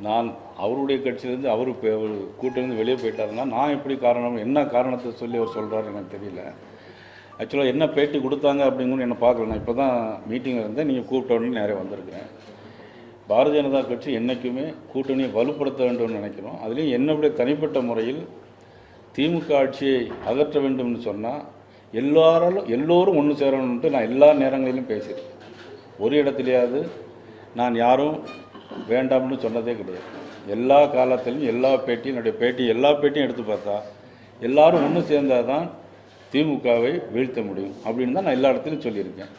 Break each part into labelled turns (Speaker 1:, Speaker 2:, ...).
Speaker 1: நான் அவருடைய கட்சியிலேருந்து அவர் கூட்டிலேருந்து வெளியே போயிட்டாருன்னா நான் எப்படி காரணம், என்ன காரணத்தை சொல்லி அவர் சொல்கிறாரு எனக்கு தெரியல. ஆக்சுவலாக என்ன பேட்டி கொடுத்தாங்க அப்படிங்கன்னு என்னை பார்க்கல. நான் இப்போ தான் மீட்டிங்கில் இருந்தேன், நீங்கள் கூப்பிட்ட உடனே நேரே வந்திருக்கிறேன். பாரதிய ஜனதா கட்சி என்றைக்குமே கூட்டணியை வலுப்படுத்த வேண்டும்னு நினைக்கிறோம். அதுலேயும் என்னுடைய தனிப்பட்ட முறையில் திமுக ஆட்சியை அகற்ற வேண்டும்னு சொன்னால் எல்லோரும் ஒன்று சேரணுன்ட்டு நான் எல்லா நேரங்களிலும் பேசியிருக்கேன். ஒரு இடத்துலையாவது நான் யாரும் வேண்டாம்னு சொன்னதே கிடையாது. எல்லா காலத்திலும் எல்லா பேட்டியும் எல்லா பேட்டியும் எடுத்து பார்த்தா எல்லாரும் ஒன்று சேர்ந்தால் தான் திமுகவை வீழ்த்த முடியும் அப்படின்னு தான் நான் எல்லா இடத்துலையும் சொல்லியிருக்கேன்.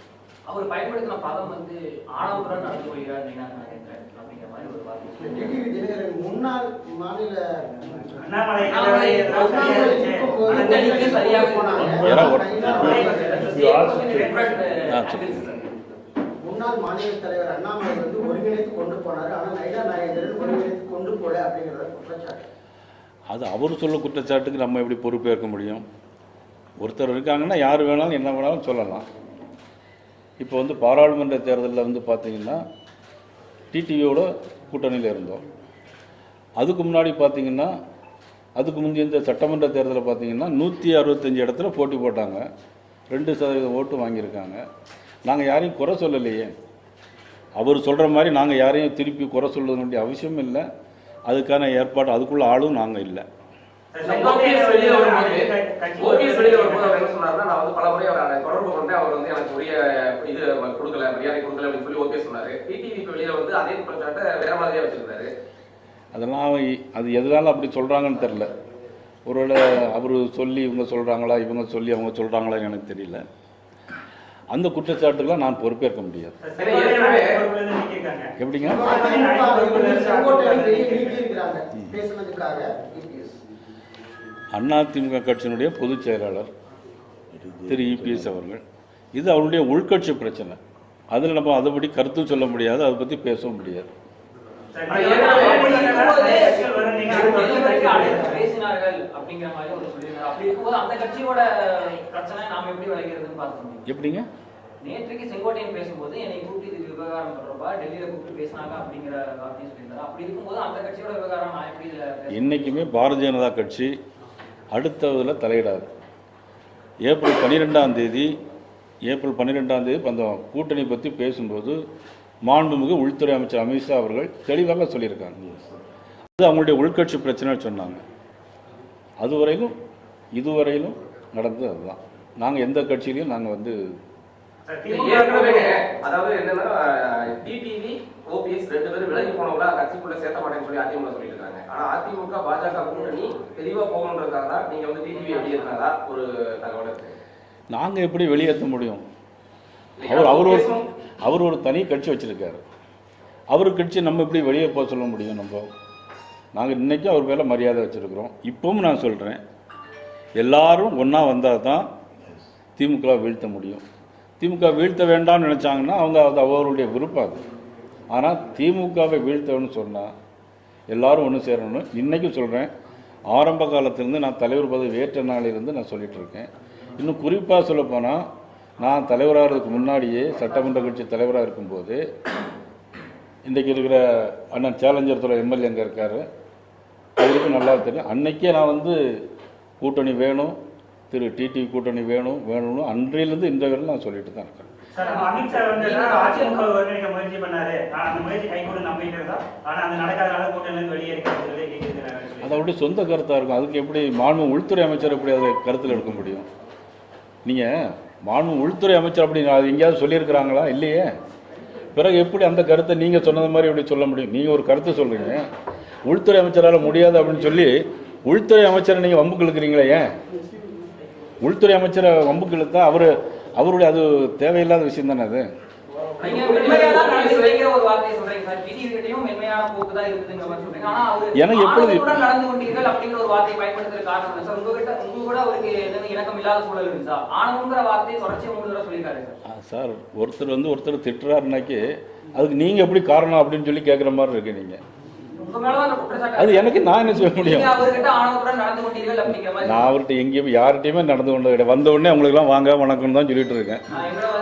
Speaker 2: அவர் பயன்படுத்தின பதம் வந்து ஆணவத்துடன் நடந்து கொள்கிறார் அப்படிங்கிற மாதிரி ஒரு வார்த்தை.
Speaker 3: முன்னாள் மாநில முன்னாள் மாநில தலைவர் அண்ணாமலை வந்து ஒருங்கிணைத்து கொண்டு போனார். ஆனால் நைனா நாகேந்திரன் ஒருங்கிணைத்து கொண்டு போல அப்படிங்கிறத குற்றச்சாட்டு.
Speaker 1: அது அவர் சொல்ல குற்றச்சாட்டுக்கு நம்ம எப்படி பொறுப்பேற்க முடியும்? ஒருத்தர் இருக்காங்கன்னா யார் வேணாலும் என்ன வேணாலும் சொல்லலாம். இப்போ வந்து பாராளுமன்ற தேர்தலில் வந்து பார்த்திங்கன்னா டிடிவியோட கூட்டணியில் இருந்தோம். அதுக்கு முன்னாடி பார்த்திங்கன்னா அதுக்கு முந்தைய இந்த சட்டமன்ற தேர்தலில் பார்த்திங்கன்னா 165 இடத்துல போட்டி போட்டாங்க, 2% ஓட்டு வாங்கியிருக்காங்க. நாங்கள் யாரையும் குறை சொல்லலையே. அவர் சொல்கிற மாதிரி நாங்கள் யாரையும் திருப்பி குறை சொல்ல வேண்டிய அவசியம் இல்லை. அதுக்கான ஏற்பாடு அதுக்குள்ள ஆளும் நாங்கள் இல்லை. அதெல்லாம் அது எதனால அப்படி சொல்கிறாங்கன்னு தெரில. ஒருவேளை அவர் சொல்லி இவங்க சொல்கிறாங்களா, இவங்க சொல்லி அவங்க சொல்கிறாங்களான்னு எனக்கு தெரியல. அந்த குற்றச்சாட்டுக்கெல்லாம் நான் பொறுப்பேற்க முடியாது. எப்படிங்க? அதிமுக கட்சியினுடைய பொதுச் செயலாளர் திரு இபிஎஸ் அவர்கள், இது அவருடைய உள்கட்சி பிரச்சனை. அதில் நம்ம அதைப்படி கருத்து சொல்ல முடியாது, அதை பற்றி பேசவும் முடியாது. எப்படிங்க?
Speaker 2: நேற்றைக்கு செங்கோட்டையன் பேசும்போது என்னை கூப்பிட்டு இது விவகாரம் தொடர்பா டெல்லியில கூப்பிட்டு பேசினாங்க அப்படிங்கிற வார்த்தையை சொல்லியிருந்தாரு. அப்படி இருக்கும்போது அந்த கட்சியோட விவகாரம் நான் எப்படி இதில்
Speaker 1: இன்னைக்குமே பாரதிய ஜனதா கட்சி அடுத்ததில் தலையிடாது. ஏப்ரல் 12ஆம் தேதி அந்த கூட்டணி பற்றி பேசும்போது மாண்புமிகு உள்துறை அமைச்சர் அமித்ஷா அவர்கள் தெளிவாக சொல்லியிருக்காங்க. அது அவங்களுடைய உள்கட்சி பிரச்சனைன்னு சொன்னாங்க. இதுவரையிலும் நடந்தது அதுதான். நாங்கள் எந்த கட்சியிலையும் நாங்கள் வந்து
Speaker 4: அதாவது என்னன்னா டிடிவி ஓபிஎஸ் 2 பேரும் விலகி போனவங்கள கட்சிக்குள்ள சேர்த்த மாட்டேன்னு சொல்லி அதிமுக சொல்லிட்டு இருக்காங்க. ஆனா அதிமுக பாஜக கூட்டணி தெளிவா போகணுன்றதுக்காக தான் நீங்க வந்து டிடிவி வெளியேற்றினதா ஒரு தகவல் இருக்கு.
Speaker 1: நாங்கள் எப்படி வெளியேற்ற முடியும்? அவர் ஒரு தனி கட்சி வச்சிருக்காரு. அவர் கட்சி நம்ம எப்படி வெளியே போக சொல்ல முடியும்? நாங்கள் இன்றைக்கும் அவர் மேலே மரியாதை வச்சுருக்கிறோம். இப்பவும் நான் சொல்கிறேன், எல்லாரும் ஒன்றா வந்தால் தான் திமுகவை வீழ்த்த முடியும். திமுக வீழ்த்த வேண்டாம்னு நினச்சாங்கன்னா அது அவருடைய விருப்பம். அது ஆனால் திமுகவை வீழ்த்தணும்னு சொன்னால் எல்லாரும் ஒன்று சேரணும்னு இன்றைக்கும் சொல்கிறேன். ஆரம்ப காலத்திலேருந்து நான் தலைவர் பதவி ஏற்ற நாளிலிருந்து நான் சொல்லிகிட்டு இருக்கேன். இன்னும் குறிப்பாக சொல்லப்போனால் நான் தலைவராகிறதுக்கு முன்னாடியே சட்டமன்ற கட்சி தலைவராக இருக்கும்போது இன்றைக்கி இருக்கிற அண்ணன் சேலஞ்சர் துறை எம்எல்ஏ அங்கே இருக்கார், அவருக்கும் நல்லா தெரியும். அன்றைக்கே நான் வந்து கூட்டணி வேணும், திரு டிடிவி கூட்டணி வேணும்னு அன்றையிலேருந்து இந்த வரையும் நான் சொல்லிட்டு தான் இருக்கேன். அது அவருடைய சொந்த கருத்தாக இருக்கும். அதுக்கு எப்படி மாண்பு உள்துறை அமைச்சர் எப்படி அதை கருத்தில் எடுக்க முடியும்? நீங்கள் மாண்பு உள்துறை அமைச்சர் அப்படி அது எங்கேயாவது சொல்லியிருக்கிறாங்களா? இல்லையே. பிறகு எப்படி அந்த கருத்தை நீங்கள் சொன்னது மாதிரி எப்படி சொல்ல முடியும்? நீங்கள் ஒரு கருத்தை சொல்கிறீங்க, உள்துறை அமைச்சரால் முடியாது அப்படின்னு சொல்லி உள்துறை அமைச்சரை நீங்கள் வம்புக்கு இழுக்கிறீங்களே. ஏன் உள்துறை அமைச்சரை வம்புக்கு இழுத்தா அவருடைய அது தேவையில்லாத விஷயம் தானே அது. எனக்கு எப்பொழுது சார் ஒருத்தர் திட்டுறாருனாக்கி அதுக்கு நீங்க எப்படி காரணம் அப்படின்னு சொல்லி கேட்குற மாதிரி இருக்கு. நீங்க அது எனக்கு நான் என்ன செய்ய முடியும்? நான் அவர்கிட்ட எங்கேயும் யார்கிட்டையுமே நடந்து கொண்டு கிடையாது. வந்த உடனே அவங்களுக்குலாம் வாங்க வணக்கம் தான் சொல்லிட்டு இருக்கேன்.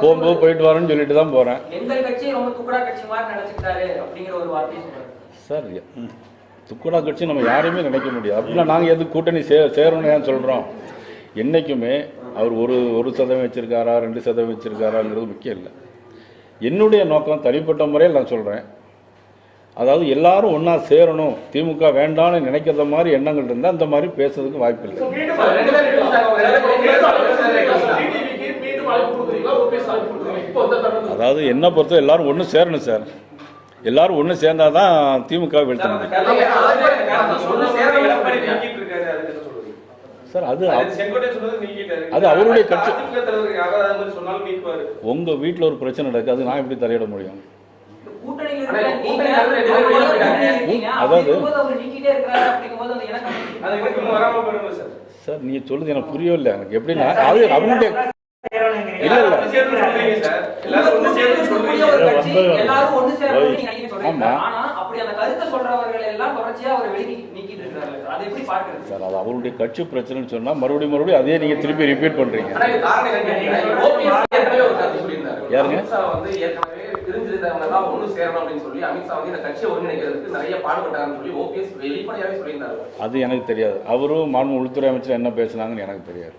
Speaker 1: போகும்போது போயிட்டு வரேன்னு சொல்லிட்டு தான் போறேன். சார் துக்குடா கட்சி நம்ம யாரையுமே நினைக்க முடியாது. அப்படின்னா நாங்கள் எது கூட்டணி சேரணும்னு ஏன் சொல்கிறோம்? என்றைக்குமே அவர் ஒரு சதவீதம் வச்சுருக்காரா 2% வச்சுருக்காராங்கிறது முக்கியம் இல்லை. என்னுடைய நோக்கம் தனிப்பட்ட முறையில் நான் சொல்கிறேன், அதாவது எல்லாரும் ஒன்றா சேரணும், திமுக வேண்டாம்னு நினைக்கிறத மாதிரி எண்ணங்கள் இருந்தால் அந்த மாதிரி பேசுறதுக்கு வாய்ப்பு இல்லை. அதாவது என்ன பொறுத்த எல்லாரும் ஒன்று சேரணும் சார். எல்லாரும் ஒன்று சேர்ந்தாதான் திமுக வீழ்த்த முடியும் சார். அது அவருடைய கட்சி. உங்க வீட்டில் ஒரு பிரச்சனை நடக்குது, அது நான் எப்படி தலையிட முடியும்? அதாவது சார் நீங்க சொல்லுது எனக்கு புரியவில்லை. எனக்கு எப்படின்னா அது அவருடைய இல்ல ஆமா சார், அது அவருடைய கட்சி பிரச்சனைன்னு சொன்னா மறுபடியும் அதே நீங்க திருப்பி ரிப்பீட் பண்றீங்க. யாருங்க அது எனக்கு தெரியாது. அவரும் மாண்பு உள்துறை அமைச்சர் என்ன பேசுனாங்கன்னு எனக்கு தெரியாது.